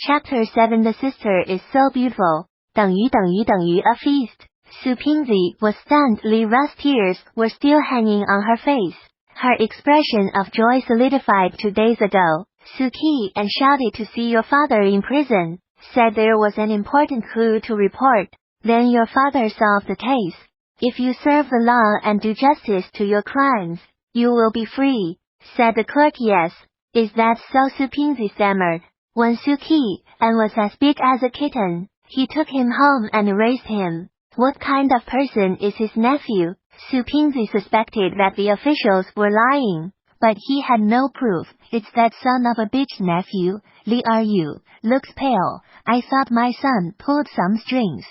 Chapter 7 The sister is so beautiful. 等于 a feast. Su Pingzi was stunned. Li Ru's tears were still hanging on her face. Her expression of joy solidified 2 days ago. Su Qi and shouted to see your father in prison. Said there was an important clue to report. Then your father solved the case. If you serve the law and do justice to your crimes, you will be free. Said the clerk. Yes. Is that so? Su Pingzi stammered. When Su Qi and was as big as a kitten, he took him home and raised him. What kind of person is his nephew? Su Pingzi suspected that the officials were lying, but he had no proof. It's that son of a bitch nephew. Li Ru looks pale. I thought my son pulled some strings.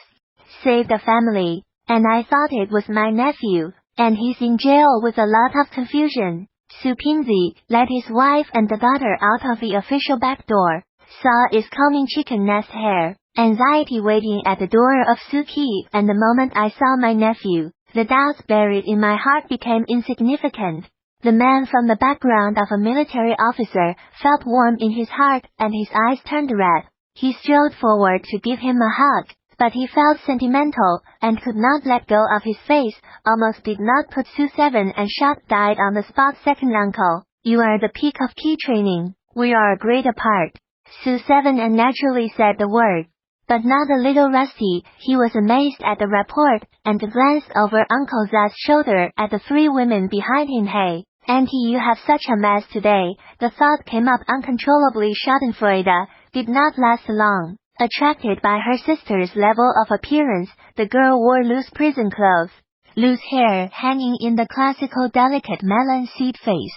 Saved the family, and I thought it was my nephew, and he's in jail with a lot of confusion. Su Pingzi let his wife and the daughter out of the official back door. Saw is combing chicken nest hair. Anxiety waiting at the door of Su Qi, and the moment I saw my nephew, the doubts buried in my heart became insignificant. The man from the background of a military officer felt warm in his heart and his eyes turned red. He strode forward to give him a hug, but he felt sentimental and could not let go of his face, almost did not put Su Seven and shot died on the spot. Second uncle, you are the peak of key training. We are a great apart. Su Seven and naturally said the word, but not a little rusty. He was amazed at the report and glanced over Uncle Za's shoulder at the 3 women behind him. Hey, Auntie, you have such a mess today. The thought came up uncontrollably. Schadenfreude did not last long. Attracted by her sister's level of appearance, the girl wore loose prison clothes, loose hair hanging in the classical delicate melon seed face,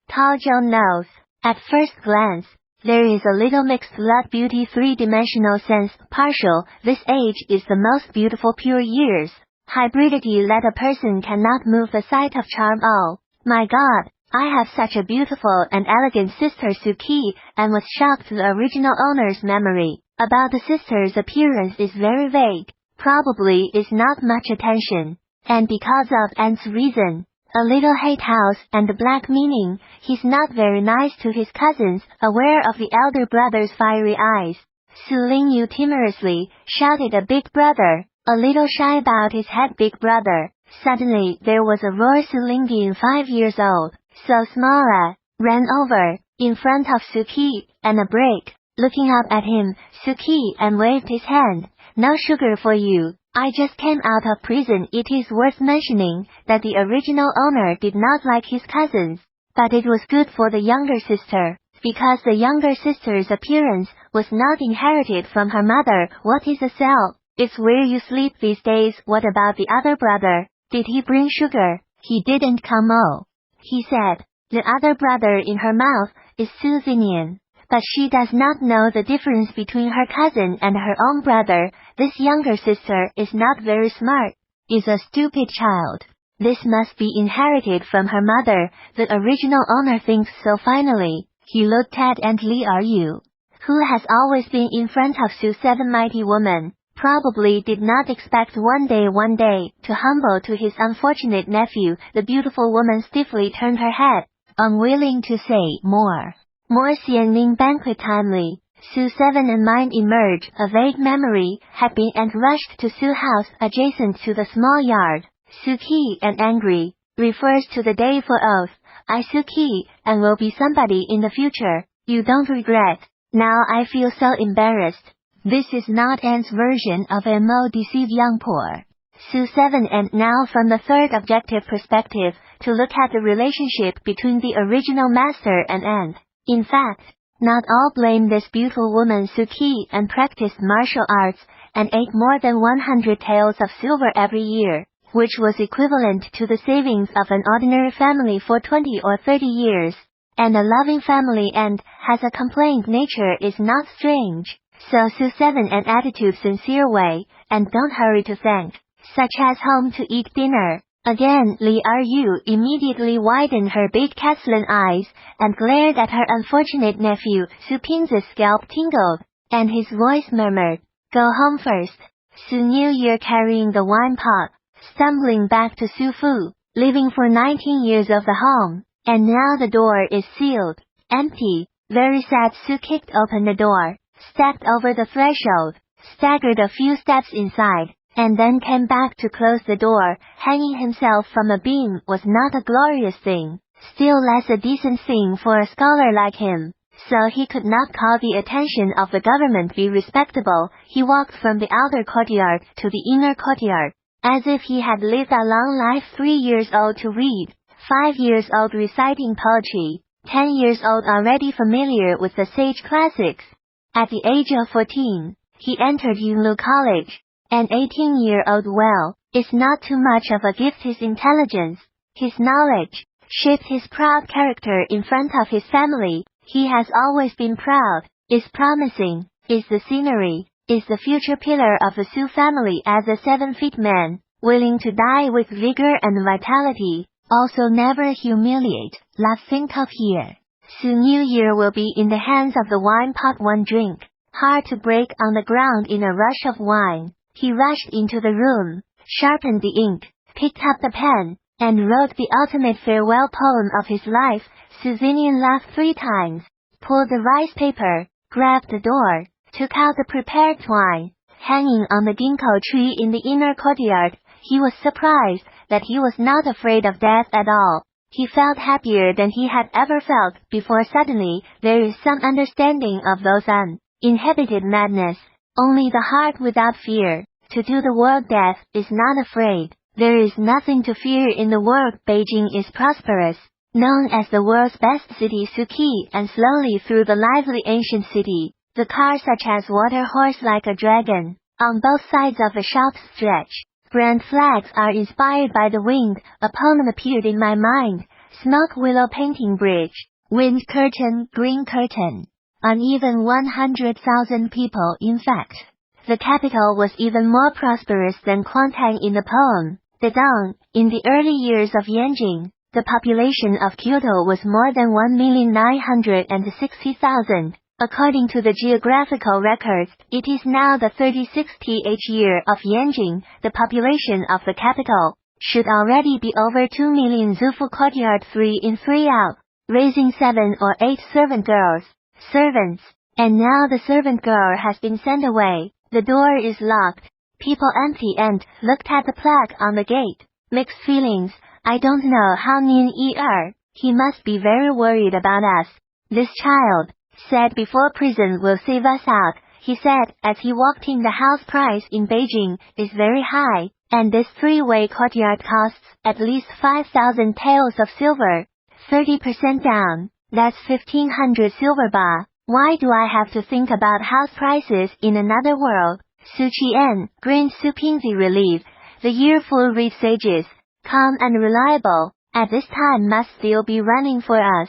tall Joan nose. At first glance, there is a little mixed blood beauty, 3-dimensional sense, partial. This age is the most beautiful pure years. Hybridity let a person cannot move the sight of charm. Oh, my God, I have such a beautiful and elegant sister. Su Qi and was shocked. The original owner's memory about the sister's appearance is very vague, probably is not much attention, and because of Ant's reason, a little hate house and the black meaning, he's not very nice to his cousins, aware of the elder brother's fiery eyes. Su Lingyu timorously shouted, a big brother, a little shy about his head. Big brother. Suddenly there was a roar. Su Lingyu, 5 years old, so small, ran over, in front of Su Qi, and a break. Looking up at him, Su Qi and waved his hand. No sugar for you. I just came out of prison. It is worth mentioning that the original owner did not like his cousins, but it was good for the younger sister, because the younger sister's appearance was not inherited from her mother. What is a cell? It's where you sleep these days. What about the other brother? Did he bring sugar? He didn't come. Oh, he said. The other brother in her mouth is Su Zinian. But she does not know the difference between her cousin and her own brother. This younger sister is not very smart, is a stupid child. This must be inherited from her mother. The original owner thinks so. Finally, he looked at Aunt Li Ru, who has always been in front of Su Seven. Mighty woman, probably did not expect one day to humble to his unfortunate nephew. The beautiful woman stiffly turned her head, unwilling to say more. More Xianling banquet timely. Su Seven and mind emerged. A vague memory had been and rushed to Su house adjacent to the small yard. Su Qi and angry refers to the day for oath. I Su Qi and will be somebody in the future. You don't regret. Now I feel so embarrassed. This is not Ant's version of Mo deceive young poor. Su Seven and now from the third objective perspective to look at the relationship between the original master and Ant. In fact, not all blame this beautiful woman. Su Qi and practiced martial arts and ate more than 100 taels of silver every year, which was equivalent to the savings of an ordinary family for 20 or 30 years. And a loving family and has a complaint nature is not strange. So Su Seven an attitude sincere way, and don't hurry to thank, such as home to eat dinner. Again Li Ru immediately widened her big Caslin eyes and glared at her unfortunate nephew. Su Pingzi's scalp tingled, and his voice murmured, go home first. Su knew you're carrying the wine pot, stumbling back to Su Fu, living for 19 years of the home, and now the door is sealed, empty. Very sad. Su kicked open the door, stepped over the threshold, staggered a few steps inside, and then came back to close the door. Hanging himself from a beam was not a glorious thing, still less a decent thing for a scholar like him. So he could not call the attention of the government be respectable. He walked from the outer courtyard to the inner courtyard, as if he had lived a long life. 3 years old to read, 5 years old reciting poetry, 10 years old already familiar with the sage classics. At the age of 14, he entered Yunlu College. An 18-year-old. Well, it's not too much of a gift. His intelligence, his knowledge, shaped his proud character in front of his family. He has always been proud, is promising, is the scenery, is the future pillar of the Su family as a 7-feet man, willing to die with vigor and vitality, also never humiliate. Let's think of here. Su New Year will be in the hands of the wine pot. One drink, hard to break on the ground in a rush of wine. He rushed into the room, sharpened the ink, picked up the pen, and wrote the ultimate farewell poem of his life. Suzinian laughed 3 times, pulled the rice paper, grabbed the door, took out the prepared wine. Hanging on the ginkgo tree in the inner courtyard, he was surprised that he was not afraid of death at all. He felt happier than he had ever felt before. Suddenly, there is some understanding of those uninhibited madness. Only the heart without fear. To do the world, death is not afraid. There is nothing to fear in the world. Beijing is prosperous, known as the world's best city. Suki, and slowly through the lively ancient city, the cars such as water horse like a dragon. On both sides of the shops stretch brand flags are inspired by the wind. A poem appeared in my mind. Smoke willow painting bridge, wind curtain, green curtain. Uneven 100,000 people. In fact, the capital was even more prosperous than Kuantang in the poem. Dedong, in the early years of Yanjing, the population of Kyoto was more than 1,960,000. According to the geographical records, it is now the 36th year of Yanjing. The population of the capital should already be over 2 million. Zufu courtyard 3 in 3 out, raising 7 or 8 servant girls. Servants, and now the servant girl has been sent away. The door is locked. People empty and looked at the plaque on the gate. Mixed feelings. I don't know how Nin Yi Er. He must be very worried about us. This child said before prison will save us out. He said as he walked in. The house price in Beijing is very high, and this 3-way courtyard costs at least 5,000 taels of silver. 30% down. That's 1,500 silver ba. Why do I have to think about house prices in another world? Su Qian, grinned Su Pingzi, relieved. The year full read sages, calm and reliable, at this time must still be running for us.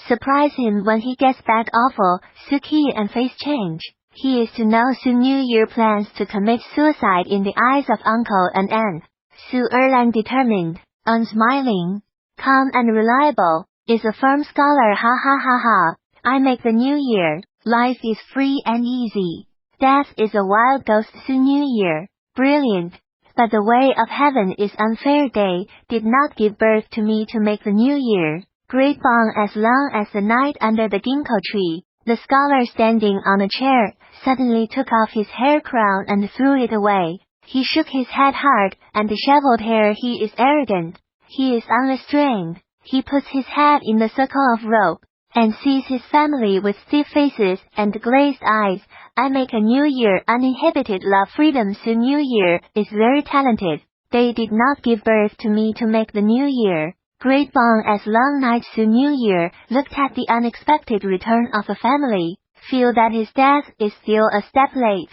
Surprise him when he gets back. Awful. Su Qi and face change. He is to know Su New Year plans to commit suicide in the eyes of uncle and aunt. Su Erlang determined, unsmiling, calm and reliable, is a firm scholar. Ha ha ha ha. I make the new year. Life is free and easy. Death is a wild ghost. Su New Year. Brilliant. But the way of heaven is unfair. Day did not give birth to me to make the new year. Great Bong, as long as the night under the ginkgo tree. The scholar, standing on a chair, suddenly took off his hair crown and threw it away. He shook his head hard and disheveled hair. He is arrogant. He is unrestrained. He puts his head in the circle of rope, and sees his family with stiff faces and glazed eyes. I make a new year. Uninhibited love, freedom. Su New Year is very talented. They did not give birth to me to make the new year. Great Bong, as long night. Su New Year looked at the unexpected return of the family, feel that his death is still a step late.